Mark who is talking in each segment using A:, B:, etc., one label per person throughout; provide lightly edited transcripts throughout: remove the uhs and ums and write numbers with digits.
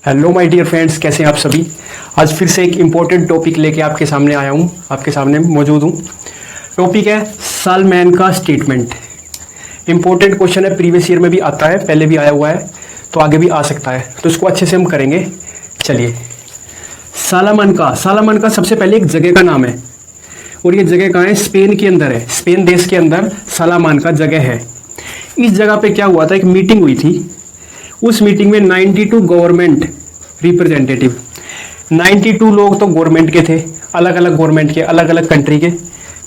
A: Hello my dear friends, कैसे हैं आप सभी। आज फिर से एक इम्पोर्टेंट टॉपिक लेके आपके सामने आया हूँ, आपके सामने मौजूद हूँ। टॉपिक है सालमैन का स्टेटमेंट। इम्पोर्टेंट क्वेश्चन है, प्रीवियस ईयर में भी आता है, पहले भी आया हुआ है, तो आगे भी आ सकता है, तो इसको अच्छे से हम करेंगे। चलिए, सालामान का सबसे पहले एक जगह का नाम है, और ये जगह कहाँ है? स्पेन के अंदर है। स्पेन देश के अंदर सालामान का जगह है। इस जगह पे क्या हुआ था, एक मीटिंग हुई थी। उस मीटिंग में 92 गवर्नमेंट रिप्रेजेंटेटिव, 92 लोग तो गवर्नमेंट के थे, अलग अलग गवर्नमेंट के, अलग अलग कंट्री के,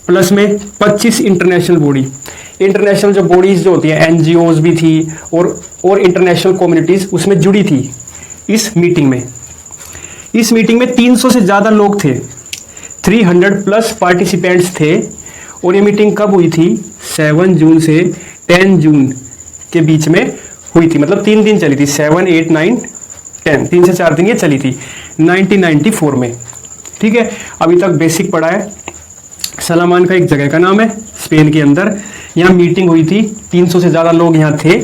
A: प्लस में 25 इंटरनेशनल बॉडी। इंटरनेशनल जो बॉडीज जो होती है, एनजीओज भी थी और इंटरनेशनल कम्युनिटीज उसमें जुड़ी थी इस मीटिंग में। इस मीटिंग में 300 से ज़्यादा लोग थे, 300 प्लस पार्टिसिपेंट्स थे। और ये मीटिंग कब हुई थी? 7 जून से 10 जून के बीच में हुई थी, मतलब 3 दिन चली थी। 7, 8, 9, 10, 3 से 4 दिन ये चली थी 1994 में। ठीक है, अभी तक बेसिक पढ़ा है। सालामान का एक जगह का नाम है स्पेन के अंदर। यहाँ मीटिंग हुई थी, 300 से ज़्यादा लोग यहाँ थे।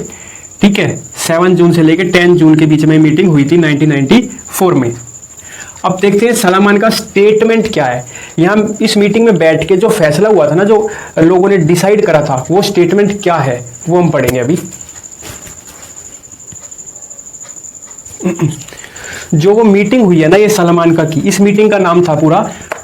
A: ठीक है, 7 जून से लेकर 10 जून के बीच में मीटिंग हुई थी 1994 में। अब देखते हैं सालामान का स्टेटमेंट क्या है। यहाँ इस मीटिंग में बैठ के जो फैसला हुआ था ना, जो लोगों ने डिसाइड करा था, वो स्टेटमेंट क्या है वो हम पढ़ेंगे अभी। जो वो मीटिंग हुई है ना ये सालामान का की, इस मीटिंग का नाम था पूरा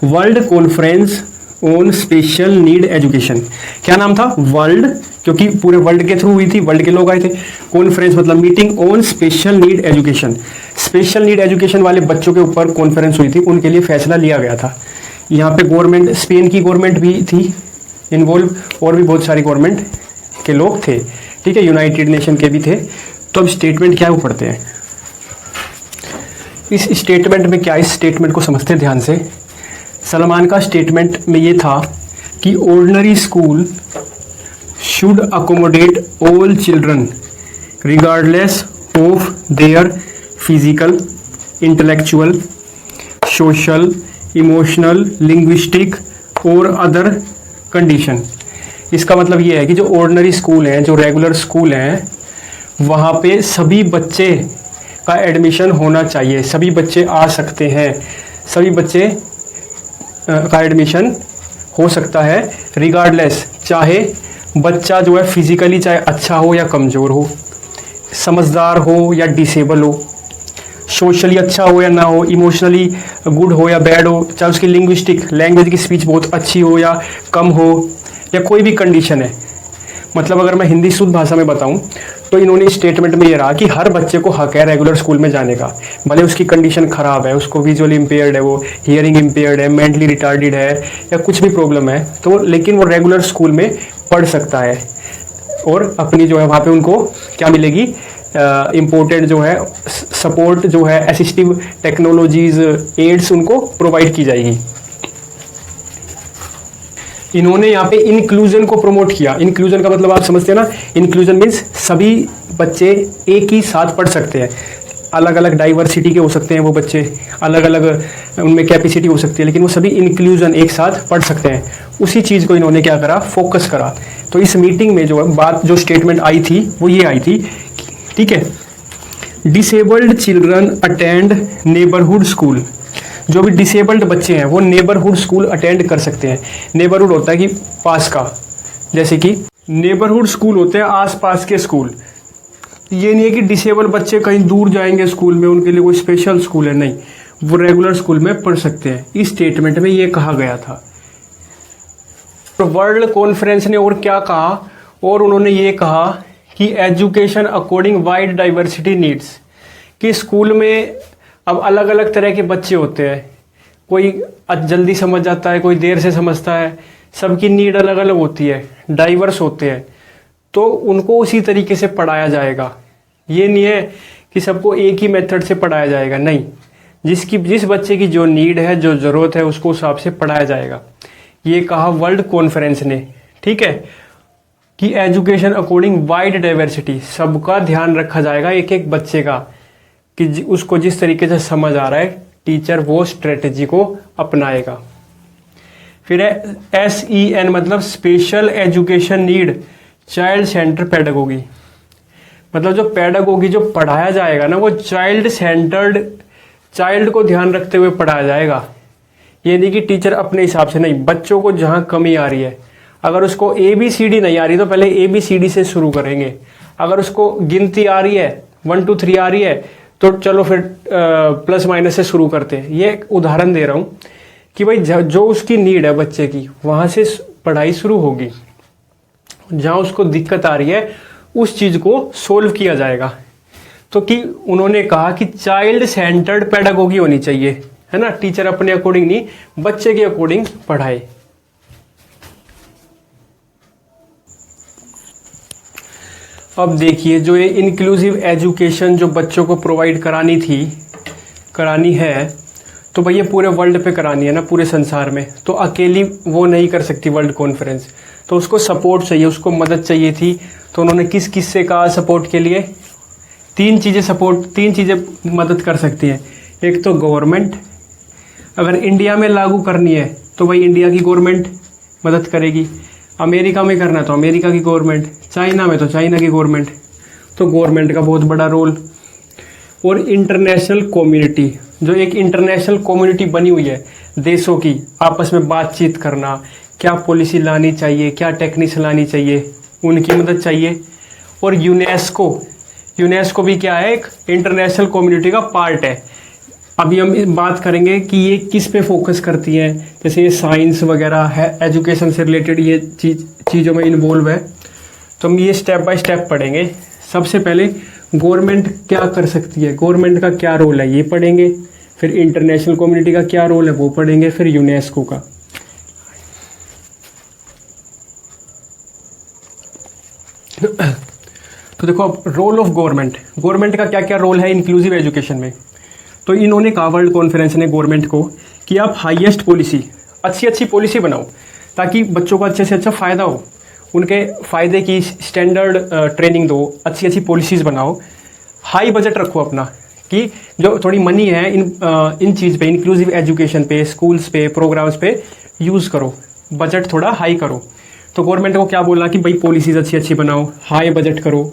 A: world conference on special need education. क्या नाम था? वर्ल्ड, क्योंकि पूरे वर्ल्ड के थ्रू हुई थी, वर्ल्ड के लोग आए थे। कॉन्फ्रेंस मतलब meeting on special need education. Special need education वाले बच्चों के ऊपर कॉन्फ्रेंस हुई थी, उनके लिए फैसला लिया गया था। यहाँ पे गवर्नमेंट, स्पेन की गवर्नमेंट भी थी इन्वॉल्व, और भी बहुत सारी गवर्नमेंट के लोग थे। ठीक है, यूनाइटेड नेशन के भी थे। तो अब स्टेटमेंट क्या है वो पढ़ते हैं। इस स्टेटमेंट में क्या, इस स्टेटमेंट को समझते हैं ध्यान से। सलमान का स्टेटमेंट में ये था कि ordinary school should accommodate all children regardless of their physical, intellectual, social, emotional, linguistic और अदर कंडीशन। इसका मतलब ये है कि जो ऑर्डिनरी स्कूल हैं, जो रेगुलर स्कूल हैं, वहाँ पे सभी बच्चे का एडमिशन होना चाहिए। सभी बच्चे आ सकते हैं, सभी बच्चे का एडमिशन हो सकता है, रिगार्डलेस, चाहे बच्चा जो है फिजिकली चाहे अच्छा हो या कमज़ोर हो, समझदार हो या डिसेबल हो, सोशली अच्छा हो या ना हो, इमोशनली गुड हो या बैड हो, चाहे उसकी लिंग्विस्टिक, लैंग्वेज की स्पीच बहुत अच्छी हो या कम हो, या कोई भी कंडीशन है। मतलब अगर मैं हिंदी शुद्ध भाषा में बताऊं तो इन्होंने स्टेटमेंट में ये रहा कि हर बच्चे को हक है रेगुलर स्कूल में जाने का, भले उसकी कंडीशन ख़राब है, उसको विजुअली इम्पेयर्ड है, वो हियरिंग इम्पेयर्ड है, मेंटली रिटार्डेड है, या कुछ भी प्रॉब्लम है, तो लेकिन वो रेगुलर स्कूल में पढ़ सकता है। और अपनी जो है वहाँ पे उनको क्या मिलेगी? इम्पोर्टेंट जो है सपोर्ट, जो है असिस्टिव टेक्नोलॉजीज, एड्स उनको प्रोवाइड की जाएगी। इन्होंने यहाँ पे इंक्लूजन को प्रमोट किया। इंक्लूजन का मतलब आप समझते हैं ना, इंक्लूजन मीन्स सभी बच्चे एक ही साथ पढ़ सकते हैं। अलग अलग डाइवर्सिटी के हो सकते हैं वो बच्चे, अलग अलग उनमें कैपेसिटी हो सकती है, लेकिन वो सभी इंक्लूजन एक साथ पढ़ सकते हैं। उसी चीज़ को इन्होंने क्या करा? फोकस करा। तो इस मीटिंग में जो बात, जो स्टेटमेंट आई थी वो ये आई थी, ठीक है, disabled children attend neighbourhood school. जो भी डिसेबल्ड बच्चे हैं वो नेबरहुड स्कूल अटेंड कर सकते हैं। नेबरहुड होता है कि पास का, जैसे कि नेबरहुड स्कूल होते हैं आसपास के स्कूल। ये नहीं है कि डिसेबल बच्चे कहीं दूर जाएंगे स्कूल में, उनके लिए कोई स्पेशल स्कूल है, नहीं, वो रेगुलर स्कूल में पढ़ सकते हैं। इस स्टेटमेंट में ये कहा गया था। तो वर्ल्ड कॉन्फ्रेंस ने और क्या कहा? और उन्होंने ये कहा कि education according wide diversity needs, कि स्कूल में अब अलग अलग तरह के बच्चे होते हैं, कोई जल्दी समझ जाता है, कोई देर से समझता है, सबकी नीड अलग अलग होती है, डाइवर्स होते हैं, तो उनको उसी तरीके से पढ़ाया जाएगा। ये नहीं है कि सबको एक ही मेथड से पढ़ाया जाएगा, नहीं, जिस बच्चे की जो नीड है, जो ज़रूरत है, उसको उस हिसाब से पढ़ाया जाएगा। ये कहा वर्ल्ड कॉन्फ्रेंस ने। ठीक है, कि एजुकेशन अकॉर्डिंग वाइड डाइवर्सिटी, सबका ध्यान रखा जाएगा, एक एक बच्चे का, कि उसको जिस तरीके से समझ आ रहा है टीचर वो स्ट्रेटजी को अपनाएगा। फिर है SEN मतलब special education need child centre pedagogy. मतलब जो पेडागोगी जो पढ़ाया जाएगा ना वो चाइल्ड सेंटर्ड, चाइल्ड को ध्यान रखते हुए पढ़ाया जाएगा। ये नहीं कि टीचर अपने हिसाब से, नहीं, बच्चों को जहाँ कमी आ रही है, अगर उसको ABCD नहीं आ रही तो पहले ABCD से शुरू करेंगे। अगर उसको गिनती आ रही है 1 2 3 आ रही है तो चलो फिर प्लस माइनस से शुरू करते हैं। ये एक उदाहरण दे रहा हूँ कि भाई जो उसकी नीड है बच्चे की वहाँ से पढ़ाई शुरू होगी, जहाँ उसको दिक्कत आ रही है उस चीज़ को सोल्व किया जाएगा। तो कि उन्होंने कहा कि चाइल्ड सेंटर्ड पेडागोगी होनी चाहिए, है ना, टीचर अपने अकॉर्डिंग नहीं, बच्चे के अकॉर्डिंग पढ़ाए। अब देखिए जो ये इंक्लूसिव एजुकेशन जो बच्चों को प्रोवाइड करानी है, तो भाई ये पूरे वर्ल्ड पे करानी है ना, पूरे संसार में, तो अकेली वो नहीं कर सकती वर्ल्ड कॉन्फ्रेंस, तो उसको सपोर्ट चाहिए, उसको मदद चाहिए थी। तो उन्होंने किस किस से कहा सपोर्ट के लिए? तीन चीज़ें मदद कर सकती हैं। एक तो गवर्नमेंट, अगर इंडिया में लागू करनी है तो भाई इंडिया की गवर्नमेंट मदद करेगी, अमेरिका में करना है तो अमेरिका की गवर्नमेंट, चाइना में तो चाइना की गवर्नमेंट, तो गवर्नमेंट का बहुत बड़ा रोल। और इंटरनेशनल कम्युनिटी, जो एक इंटरनेशनल कम्युनिटी बनी हुई है देशों की, आपस में बातचीत करना, क्या पॉलिसी लानी चाहिए, क्या टेक्निक्स लानी चाहिए, उनकी मदद चाहिए। और यूनेस्को भी क्या है, एक इंटरनेशनल कम्युनिटी का पार्ट है। अभी हम बात करेंगे कि ये किस पे फोकस करती है, जैसे ये साइंस वगैरह है, एजुकेशन से रिलेटेड ये चीज़ों में इन्वॉल्व है। तो हम ये स्टेप बाय स्टेप पढ़ेंगे। सबसे पहले गवर्नमेंट क्या कर सकती है, गवर्नमेंट का क्या रोल है, ये पढ़ेंगे। फिर इंटरनेशनल कम्युनिटी का क्या रोल है वो पढ़ेंगे, फिर यूनेस्को का। तो देखो अब रोल ऑफ गवर्नमेंट का क्या क्या रोल है इंक्लूसिव एजुकेशन में। तो इन्होंने कहा, वर्ल्ड कॉन्फ्रेंस ने गवर्नमेंट को, कि आप हाईएस्ट पॉलिसी, अच्छी पॉलिसी बनाओ ताकि बच्चों को अच्छे से अच्छा फ़ायदा हो, उनके फ़ायदे की स्टैंडर्ड ट्रेनिंग दो, अच्छी पॉलिसीज़ बनाओ। हाई बजट रखो अपना, कि जो थोड़ी मनी है इन चीज़ पे, इंक्लूसिव एजुकेशन पे, स्कूल्स पे, प्रोग्राम्स पे यूज़ करो, बजट थोड़ा हाई करो। तो गवर्नमेंट को क्या बोला कि भाई पॉलिसीज़ अच्छी बनाओ, हाई बजट करो,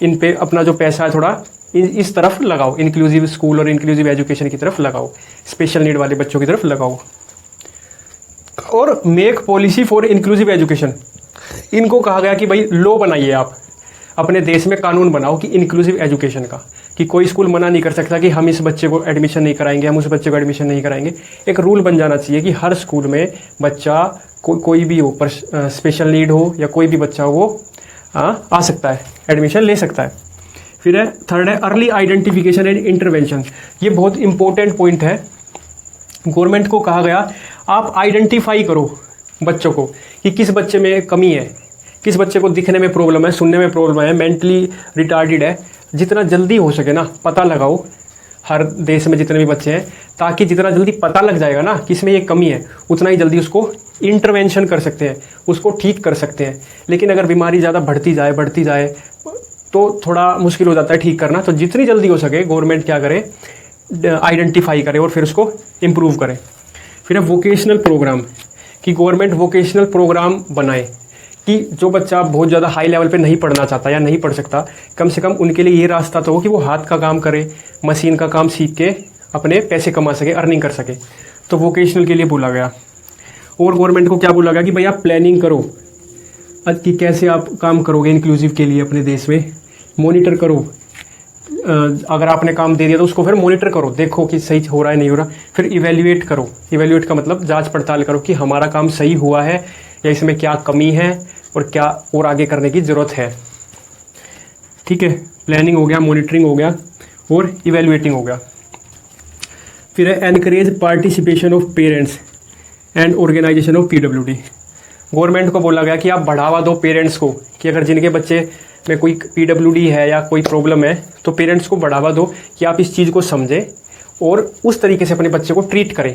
A: इन पे अपना जो पैसा है थोड़ा इस तरफ लगाओ, इंक्लूसिव स्कूल और इंक्लूसिव एजुकेशन की तरफ लगाओ, स्पेशल नीड वाले बच्चों की तरफ लगाओ। और make policy for inclusive education, इनको कहा गया कि भाई लॉ बनाइए, आप अपने देश में कानून बनाओ कि इंक्लूसिव एजुकेशन का, कि कोई स्कूल मना नहीं कर सकता कि हम इस बच्चे को एडमिशन नहीं कराएंगे, हम उस बच्चे को एडमिशन नहीं कराएंगे। एक रूल बन जाना चाहिए कि हर स्कूल में बच्चा कोई भी हो, पर स्पेशल नीड हो या कोई भी बच्चा हो, वो आ सकता है, एडमिशन ले सकता है। फिर है थर्ड है अर्ली आइडेंटिफिकेशन एंड इंटरवेंशन। ये बहुत इंपॉर्टेंट पॉइंट है। गवर्नमेंट को कहा गया आप आइडेंटिफाई करो बच्चों को कि किस बच्चे में कमी है, किस बच्चे को दिखने में प्रॉब्लम है, सुनने में प्रॉब्लम है, मेंटली रिटार्डेड है, जितना जल्दी हो सके ना पता लगाओ हर देश में जितने भी बच्चे हैं, ताकि जितना जल्दी पता लग जाएगा ना कि इसमें ये कमी है, उतना ही जल्दी उसको इंटरवेंशन कर सकते हैं, उसको ठीक कर सकते हैं। लेकिन अगर बीमारी ज़्यादा बढ़ती जाए तो थोड़ा मुश्किल हो जाता है ठीक करना। तो जितनी जल्दी हो सके गवर्नमेंट क्या करे, आइडेंटिफाई करे और फिर उसको इम्प्रूव करे। फिर है वोकेशनल प्रोग्राम, कि गवर्नमेंट वोकेशनल प्रोग्राम बनाए कि जो बच्चा बहुत ज़्यादा हाई लेवल पे नहीं पढ़ना चाहता या नहीं पढ़ सकता, कम से कम उनके लिए ये रास्ता तो हो कि वो हाथ का काम करे, मशीन का काम सीख के अपने पैसे कमा सके, अर्निंग कर सके। तो वोकेशनल के लिए बोला गया। और गवर्नमेंट को क्या बोला गया कि भाई आप प्लानिंग करो कि कैसे आप काम करोगे इंक्लूसिव के लिए अपने देश में, मॉनिटर करो। अगर आपने काम दे दिया तो उसको फिर मॉनिटर करो, देखो कि सही हो रहा है नहीं हो रहा। फिर इवेल्युएट करो, इवेल्युएट का मतलब जांच पड़ताल करो कि हमारा काम सही हुआ है या इसमें क्या कमी है और क्या और आगे करने की ज़रूरत है। ठीक है, प्लानिंग हो गया, मॉनिटरिंग हो गया और इवेल्युएटिंग हो गया। फिर है encourage participation of parents and organisation of PWD। Government को बोला गया कि आप बढ़ावा दो पेरेंट्स को, कि अगर जिनके बच्चे में कोई PWD है या कोई प्रॉब्लम है तो पेरेंट्स को बढ़ावा दो कि आप इस चीज़ को समझें और उस तरीके से अपने बच्चे को ट्रीट करें,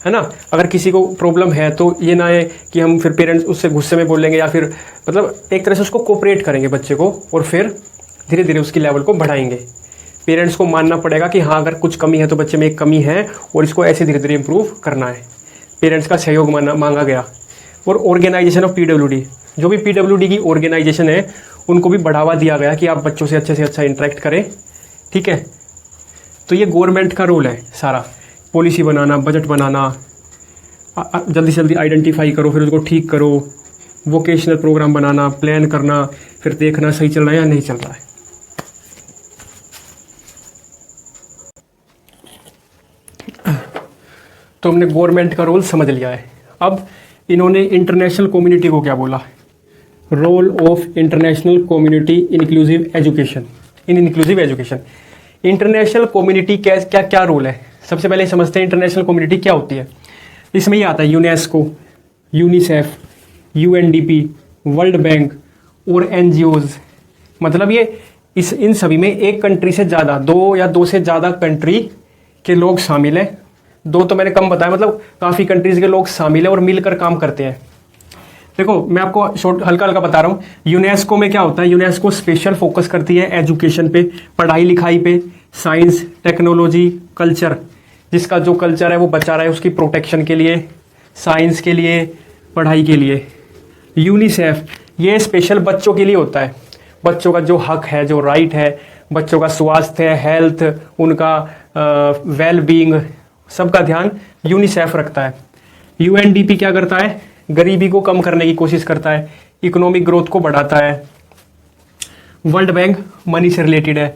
A: है ना। अगर किसी को प्रॉब्लम है तो ये ना है कि हम फिर पेरेंट्स उससे गुस्से में बोलेंगे या फिर मतलब एक तरह से उसको कोऑपरेट करेंगे बच्चे को, और फिर धीरे धीरे उसकी लेवल को बढ़ाएंगे। पेरेंट्स को मानना पड़ेगा कि हाँ अगर कुछ कमी है तो बच्चे में एक कमी है और इसको ऐसे धीरे धीरे इम्प्रूव करना है। पेरेंट्स का सहयोग मांगा गया। और ऑर्गेनाइजेशन ऑफ PWD, जो भी PWD की ऑर्गेनाइजेशन है उनको भी बढ़ावा दिया गया कि आप बच्चों से अच्छा इंटरेक्ट करें, ठीक है। तो ये गवर्नमेंट का रोल है सारा, पॉलिसी बनाना, बजट बनाना, जल्दी से जल्दी आइडेंटिफाई करो, फिर उसको ठीक करो, वोकेशनल प्रोग्राम बनाना, प्लान करना, फिर देखना सही चल रहा है या नहीं चल रहा है। तो हमने गवर्नमेंट का रोल समझ लिया है। अब इन्होंने इंटरनेशनल कम्युनिटी को क्या बोला, role of international community inclusive education, in inclusive education. International community क्या क्या क्या रोल है, सबसे पहले समझते हैं इंटरनेशनल कम्युनिटी क्या होती है। इसमें ये आता है UNESCO, UNICEF, UNDP, world bank और एनजीओज। मतलब ये इन सभी में एक कंट्री से ज़्यादा, दो या दो से ज़्यादा कंट्री के लोग शामिल हैं। दो तो मैंने कम बताया, मतलब काफ़ी कंट्रीज़ के लोग शामिल हैं और मिलकर काम करते हैं। देखो मैं आपको हल्का हल्का बता रहा हूँ। यूनेस्को में क्या होता है, यूनेस्को स्पेशल फोकस करती है एजुकेशन पे, पढ़ाई लिखाई पे, साइंस, टेक्नोलॉजी, कल्चर, जिसका जो कल्चर है वो बचा रहा है उसकी प्रोटेक्शन के लिए, साइंस के लिए, पढ़ाई के लिए। यूनिसेफ ये स्पेशल बच्चों के लिए होता है, बच्चों का जो हक है, जो राइट है, बच्चों का स्वास्थ्य, हेल्थ, उनका वेल बीइंग, सबका ध्यान यूनिसेफ रखता है। यूएनडीपी क्या करता है, गरीबी को कम करने की कोशिश करता है, इकोनॉमिक ग्रोथ को बढ़ाता है। वर्ल्ड बैंक मनी से रिलेटेड है।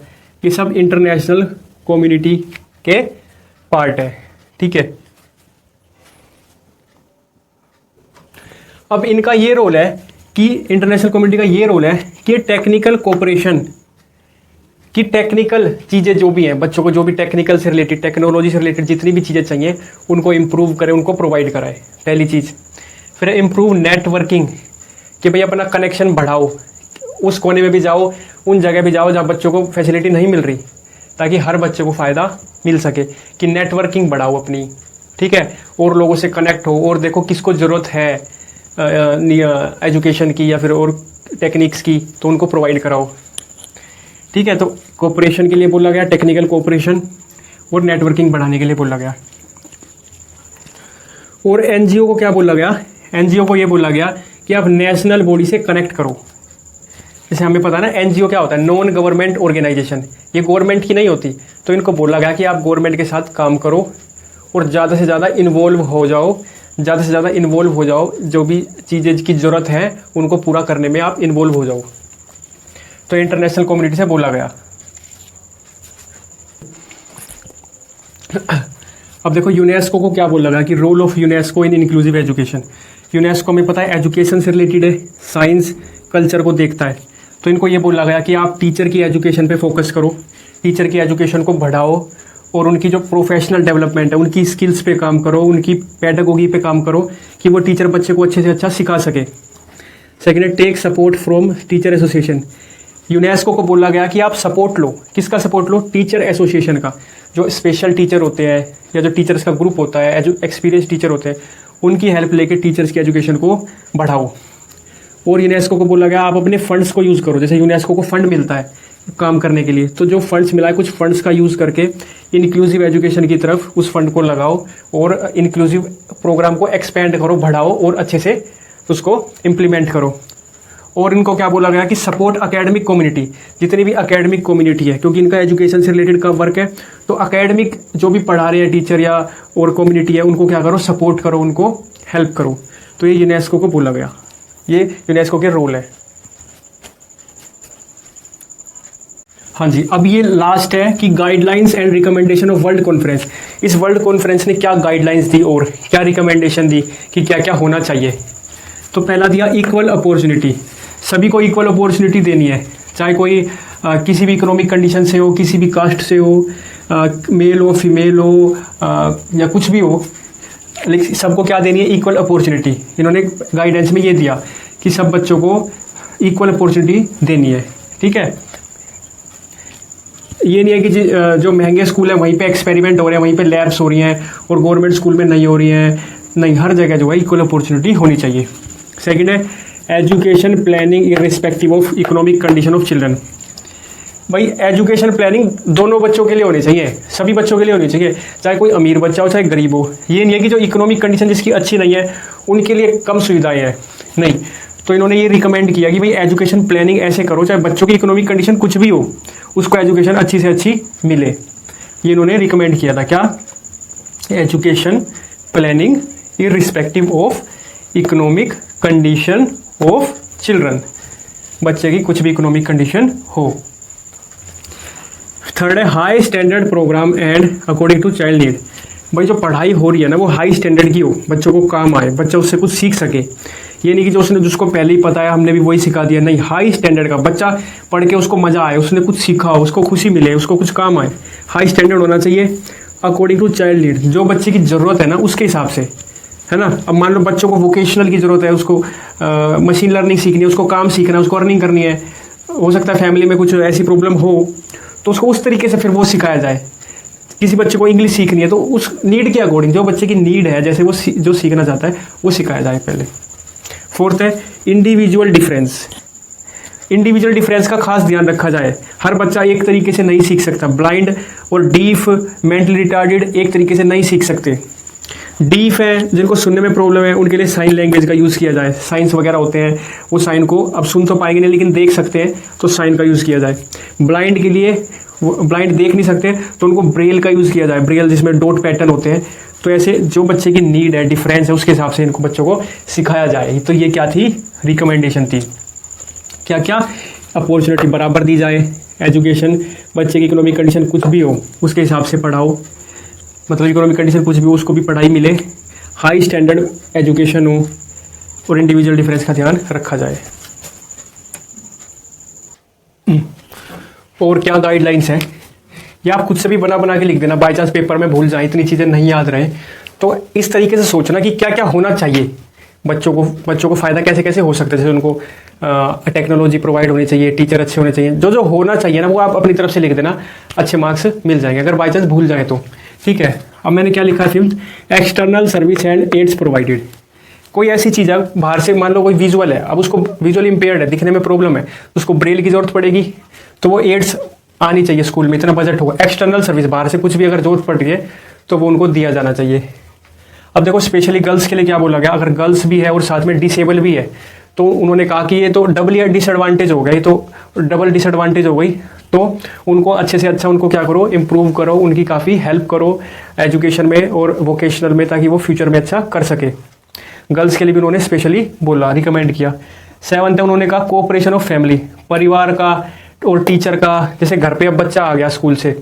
A: ये सब इंटरनेशनल कम्युनिटी के पार्ट है, ठीक है। अब इनका ये रोल है कि इंटरनेशनल कम्युनिटी का ये रोल है कि टेक्निकल कोऑपरेशन की, टेक्निकल चीज़ें जो भी हैं, बच्चों को जो भी टेक्निकल से रिलेटेड, टेक्नोलॉजी से रिलेटेड जितनी भी चीज़ें चाहिए उनको इम्प्रूव करे, उनको प्रोवाइड कराए, पहली चीज़। फिर इम्प्रूव नेटवर्किंग, कि भाई अपना कनेक्शन बढ़ाओ, उस कोने में भी जाओ, उन जगह भी जाओ जहाँ बच्चों को फैसिलिटी नहीं मिल रही, ताकि हर बच्चे को फ़ायदा मिल सके, कि नेटवर्किंग बढ़ाओ अपनी, ठीक है, और लोगों से कनेक्ट हो और देखो किसको ज़रूरत है एजुकेशन की या फिर और टेक्निक्स की, तो उनको प्रोवाइड कराओ, ठीक है। तो कोऑपरेशन के लिए बोला गया, टेक्निकल कोऑपरेशन और नेटवर्किंग बढ़ाने के लिए बोला गया। और एनजीओ को क्या बोला गया, एनजीओ को ये बोला गया कि आप नेशनल बॉडी से कनेक्ट करो। जैसे हमें पता है ना एनजीओ क्या होता है, नॉन गवर्नमेंट ऑर्गेनाइजेशन, ये गवर्नमेंट की नहीं होती, तो इनको बोला गया कि आप गवर्नमेंट के साथ काम करो और ज़्यादा से ज़्यादा इन्वॉल्व हो जाओ, ज़्यादा से ज़्यादा इन्वॉल्व हो जाओ, जो भी चीज़ें की ज़रूरत है उनको पूरा करने में आप इन्वॉल्व हो जाओ। तो इंटरनेशनल कम्युनिटी से बोला गया। अब देखो यूनेस्को को क्या बोला गया कि role of UNESCO in inclusive education. UNESCO में पता है एजुकेशन से रिलेटेड है, साइंस, कल्चर को देखता है, तो इनको ये बोला गया कि आप टीचर की एजुकेशन पे फोकस करो, टीचर की एजुकेशन को बढ़ाओ और उनकी जो प्रोफेशनल डेवलपमेंट है, उनकी स्किल्स पे काम करो, उनकी पेडागोगी पे काम करो कि वो टीचर बच्चे को अच्छे से अच्छा सिखा सके। सेकेंड है take support from teacher association. UNESCO को बोला गया कि आप सपोर्ट लो, किसका सपोर्ट लो, टीचर एसोसिएशन का, जो स्पेशल टीचर होते हैं या जो टीचर्स का ग्रुप होता है, जो एक्सपीरियंस टीचर होते हैं, उनकी हेल्प लेके टीचर्स की एजुकेशन को बढ़ाओ। और यूनेस्को को बोला गया आप अपने फंड्स को यूज़ करो, जैसे यूनेस्को को फंड मिलता है काम करने के लिए, तो जो फंड्स मिला है कुछ फंड्स का यूज़ करके इंक्लूसिव एजुकेशन की तरफ उस फंड को लगाओ और इंक्लूसिव प्रोग्राम को एक्सपेंड करो, बढ़ाओ और अच्छे से उसको इम्प्लीमेंट करो। और इनको क्या बोला गया कि सपोर्ट एकेडमिक कम्युनिटी, जितनी भी एकेडमिक कम्युनिटी है, क्योंकि इनका एजुकेशन से रिलेटेड का वर्क है, तो एकेडमिक जो भी पढ़ा रहे हैं टीचर या और कम्युनिटी है उनको क्या करो, सपोर्ट करो, उनको हेल्प करो। तो ये यूनेस्को को बोला गया, ये यूनेस्को के रोल है। हाँ जी, अब ये लास्ट है कि guidelines and recommendation of world conference. इस वर्ल्ड कॉन्फ्रेंस ने क्या गाइडलाइंस दी और क्या रिकमेंडेशन दी कि क्या क्या होना चाहिए। तो पहला दिया इक्वल अपॉर्चुनिटी, सभी को इक्वल अपॉर्चुनिटी देनी है, चाहे कोई किसी भी इकोनॉमिक कंडीशन से हो, किसी भी कास्ट से हो, मेल हो, फीमेल हो या कुछ भी हो, लेकिन सबको क्या देनी है, इक्वल अपॉर्चुनिटी। इन्होंने गाइडेंस में ये दिया कि सब बच्चों को इक्वल अपॉर्चुनिटी देनी है, ठीक है। ये नहीं है कि जो महंगे स्कूल है वहीं पे एक्सपेरिमेंट हो रहे हैं, वहीं पे लैब्स हो रही हैं और गवर्नमेंट स्कूल में नहीं हो रही हैं, नहीं, हर जगह जो है इक्वल अपॉर्चुनिटी होनी चाहिए। सेकंड है education planning irrespective of economic condition of children. भाई एजुकेशन प्लानिंग दोनों बच्चों के लिए होनी चाहिए, सभी बच्चों के लिए होनी चाहिए, चाहे कोई अमीर बच्चा हो चाहे गरीब हो। ये नहीं है कि जो इकोनॉमिक कंडीशन जिसकी अच्छी नहीं है उनके लिए कम सुविधाएं हैं, नहीं, तो इन्होंने ये रिकमेंड किया कि भाई एजुकेशन प्लानिंग ऐसे करो, चाहे बच्चों की इकोनॉमिक कंडीशन कुछ भी हो, उसको एजुकेशन अच्छी से अच्छी मिले। ये इन्होंने रिकमेंड किया था, क्या? Education planning irrespective of economic condition of children, बच्चे की कुछ भी इकोनॉमिक कंडीशन हो। थर्ड है high standard programme and according to child need. भाई जो पढ़ाई हो रही है ना वो हाई स्टैंडर्ड की हो, बच्चों को काम आए, बच्चा उससे कुछ सीख सके। ये नहीं कि जो उसने जिसको पहले ही पता है हमने भी वही सिखा दिया, नहीं, हाई स्टैंडर्ड का बच्चा पढ़ के उसको मजा आए, उसने कुछ सीखा हो, उसको खुशी मिले, उसको कुछ काम आए, हाई स्टैंडर्ड होना चाहिए। अकॉर्डिंग टू चाइल्ड नीड, जो बच्चे की ज़रूरत है ना उसके हिसाब से, है ना। अब मान लो बच्चों को वोकेशनल की ज़रूरत है, उसको मशीन लर्निंग सीखनी है, उसको काम सीखना है, उसको अर्निंग करनी है, हो सकता है फैमिली में कुछ ऐसी प्रॉब्लम हो, तो उसको उस तरीके से फिर वो सिखाया जाए। किसी बच्चे को इंग्लिश सीखनी है तो उस नीड के अकॉर्डिंग, जो बच्चे की नीड है, जैसे वो जो सीखना चाहता है वो सिखाया जाए पहले। फोर्थ है इंडिविजुअल डिफरेंस। इंडिविजुअल डिफरेंस का खास ध्यान रखा जाए। हर बच्चा एक तरीके से नहीं सीख सकता। ब्लाइंड और डीफ, मेंटली रिटार्डेड एक तरीके से नहीं सीख सकते। डीफ है, जिनको सुनने में प्रॉब्लम है, उनके लिए साइन लैंग्वेज का यूज़ किया जाए। साइंस वगैरह होते हैं, वो साइन को अब सुन तो पाएंगे नहीं लेकिन देख सकते हैं, तो साइन का यूज़ किया जाए। ब्लाइंड के लिए, वो ब्लाइंड देख नहीं सकते तो उनको ब्रेल का यूज़ किया जाए। ब्रेल जिसमें डॉट पैटर्न होते हैं। तो ऐसे जो बच्चे की नीड है, डिफरेंस है, उसके हिसाब से इनको बच्चों को सिखाया जाए। तो ये क्या थी? रिकमेंडेशन थी। क्या क्या? अपॉर्चुनिटी बराबर दी जाए, एजुकेशन, बच्चे की इकोनॉमिक कंडीशन कुछ भी हो उसके हिसाब से पढ़ाओ, मतलब इकोनॉमिक कंडीशन कुछ भी हो उसको भी पढ़ाई मिले, हाई स्टैंडर्ड एजुकेशन हो और इंडिविजुअल डिफरेंस का ध्यान रखा जाए। और क्या गाइडलाइंस है, या आप खुद से भी बना बना के लिख देना, बाई चांस पेपर में भूल जाए, इतनी चीज़ें नहीं याद रहे तो इस तरीके से सोचना कि क्या क्या होना चाहिए बच्चों को फ़ायदा कैसे कैसे हो सकता है। जैसे उनको टेक्नोलॉजी प्रोवाइड होनी चाहिए, टीचर अच्छे होने चाहिए, जो जो होना चाहिए ना वो आप अपनी तरफ से लिख देना, अच्छे मार्क्स मिल जाएंगे अगर बाई चांस भूल जाए तो। ठीक है, अब मैंने क्या लिखा है? Fifth, external service and aids provided. कोई ऐसी चीज़ है बाहर से, मान लो कोई विजुअल है, अब उसको विजुअल इम्पेयर्ड है, दिखने में प्रॉब्लम है, उसको ब्रेल की जरूरत पड़ेगी, तो वो एड्स आनी चाहिए स्कूल में, इतना बजट होगा। एक्सटर्नल सर्विस, बाहर से कुछ भी अगर जरूरत पड़ रही है तो वो उनको दिया जाना चाहिए। अब देखो स्पेशली गर्ल्स के लिए क्या बोला गया, अगर गर्ल्स भी है और साथ में डिसेबल भी है तो उन्होंने कहा कि ये तो डबल डिसएडवांटेज हो गई, तो डबल डिसएडवांटेज हो गई, तो उनको अच्छे से अच्छा उनको क्या करो, इम्प्रूव करो, उनकी काफ़ी हेल्प करो एजुकेशन में और वोकेशनल में, ताकि वो फ्यूचर में अच्छा कर सके। गर्ल्स के लिए भी उन्होंने स्पेशली बोला, रिकमेंड किया। सेवंथ है, उन्होंने कहा कोऑपरेशन ऑफ फैमिली, परिवार का और टीचर का। जैसे घर पे अब बच्चा आ गया स्कूल से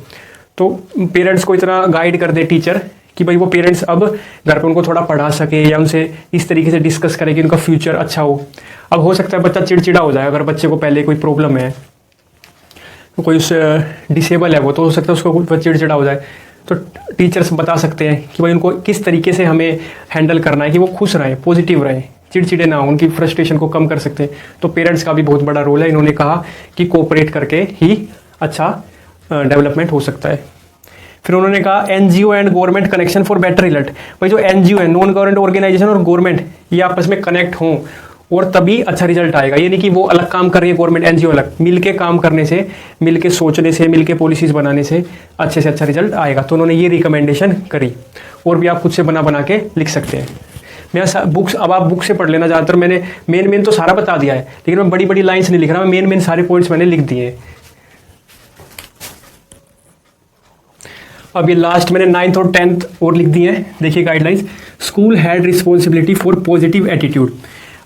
A: तो पेरेंट्स को इतना गाइड कर दे टीचर कि भाई वो पेरेंट्स अब घर पे उनको थोड़ा पढ़ा सके या उनसे इस तरीके से डिस्कस करे कि उनका फ्यूचर अच्छा हो। अब हो सकता है बच्चा चिड़चिड़ा हो जाए, अगर बच्चे को पहले कोई प्रॉब्लम है, तो कोई उस डिसेबल है वो, तो हो सकता है उसको चिड़चिड़ा हो जाए, तो टीचर्स बता सकते हैं कि भाई उनको किस तरीके से हमें हैंडल करना है कि वो खुश रहें, पॉजिटिव रहें, चिड़चिड़े ना हो, उनकी फ्रस्ट्रेशन को कम कर सकते हैं। तो पेरेंट्स का भी बहुत बड़ा रोल है। इन्होंने कहा कि कोऑपरेट करके ही अच्छा डेवलपमेंट हो सकता है। फिर उन्होंने कहा NGO and government connection for better result. भाई जो एनजीओ है, नॉन गवर्नमेंट ऑर्गेनाइजेशन और गवर्नमेंट, ये आपस में कनेक्ट हों और तभी अच्छा रिजल्ट आएगा। ये नहीं कि वो अलग काम कर रही है, गवर्नमेंट एनजीओ अलग, मिलके काम करने से, मिलके सोचने से, मिलके पॉलिसीज बनाने से अच्छे से अच्छा रिजल्ट आएगा। तो उन्होंने ये रिकमेंडेशन करी, और भी आप खुद से बना बना के लिख सकते हैं। मैं बुक्स, अब आप बुक से पढ़ लेना, ज़्यादातर मैंने मेन तो सारा बता दिया है, लेकिन मैं बड़ी बड़ी लाइन्स नहीं लिख रहा, मैं मेन सारे पॉइंट्स मैंने लिख दिए हैं। अब ये लास्ट मैंने 9th और 10th और लिख दिए हैं। देखिए guidelines, school had responsibility for positive attitude.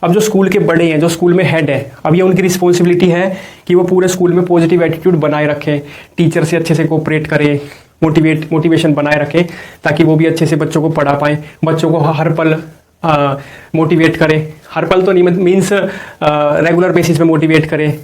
A: अब जो स्कूल के बड़े हैं, जो स्कूल में हेड है, अब ये उनकी रिस्पॉन्सिबिलिटी है कि वो पूरे स्कूल में पॉजिटिव एटीट्यूड बनाए रखें, टीचर से अच्छे से कोऑपरेट करें, मोटिवेशन बनाए रखें, ताकि वो भी अच्छे से बच्चों को पढ़ा पाएँ, बच्चों को हर पल मोटिवेट करें। हर पल तो नहीं, मीन्स रेगुलर बेसिस पे मोटिवेट करें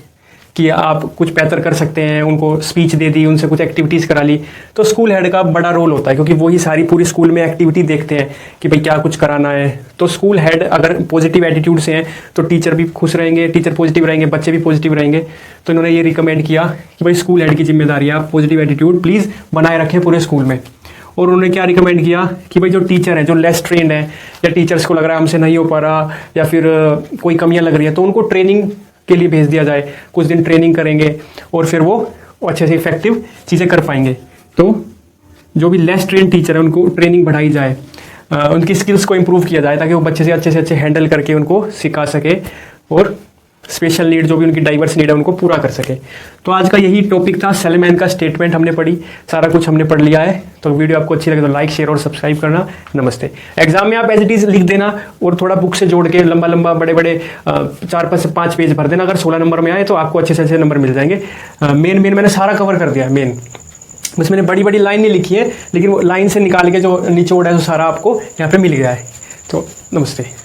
A: कि आप कुछ बेहतर कर सकते हैं, उनको स्पीच दे दी, उनसे कुछ एक्टिविटीज़ करा ली। तो स्कूल हेड का बड़ा रोल होता है, क्योंकि वही सारी पूरी स्कूल में एक्टिविटी देखते हैं कि भाई क्या कुछ कराना है। तो स्कूल हेड अगर पॉजिटिव एटीट्यूड से हैं तो टीचर भी खुश रहेंगे, टीचर पॉजिटिव रहेंगे, बच्चे भी पॉजिटिव रहेंगे। तो इन्होंने ये रिकमेंड किया कि भाई स्कूल हेड की जिम्मेदारी है, आप पॉजिटिव एटीट्यूड प्लीज़ बनाए रखें पूरे स्कूल में। और उन्होंने क्या रिकमेंड किया कि भाई जो टीचर है, जो लेस ट्रेंड है, या टीचर्स को लग रहा है हमसे नहीं हो पा रहा, या फिर कोई कमियां लग रही है, तो उनको ट्रेनिंग के लिए भेज दिया जाए। कुछ दिन ट्रेनिंग करेंगे और फिर वो अच्छे से इफेक्टिव चीज़ें कर पाएंगे। तो जो भी लेस ट्रेंड टीचर है उनको ट्रेनिंग बढ़ाई जाए, उनकी स्किल्स को इम्प्रूव किया जाए, ताकि वो बच्चे से अच्छे हैंडल करके उनको सिखा सके। और स्पेशल नीड जो भी उनकी डाइवर्स नीड है उनको पूरा कर सके। तो आज का यही टॉपिक था, सेलेमैन का स्टेटमेंट हमने पढ़ी, सारा कुछ हमने पढ़ लिया है। तो वीडियो आपको अच्छी लगे तो लाइक शेयर और सब्सक्राइब करना। नमस्ते। एग्जाम में आप एज इट इज लिख देना और थोड़ा बुक से जोड़ के लंबा लंबा बड़े बड़े 4-5 पेज भर देना। अगर 16 नंबर में आए तो आपको अच्छे से अच्छे नंबर मिल जाएंगे। मेन मैंने सारा कवर कर दिया है। मेन बस मैंने बड़ी बड़ी लाइन नहीं लिखी है, लेकिन वो लाइन से निकाल के जो निचोड़ है वो सारा आपको यहाँ पे मिल गया है। तो नमस्ते।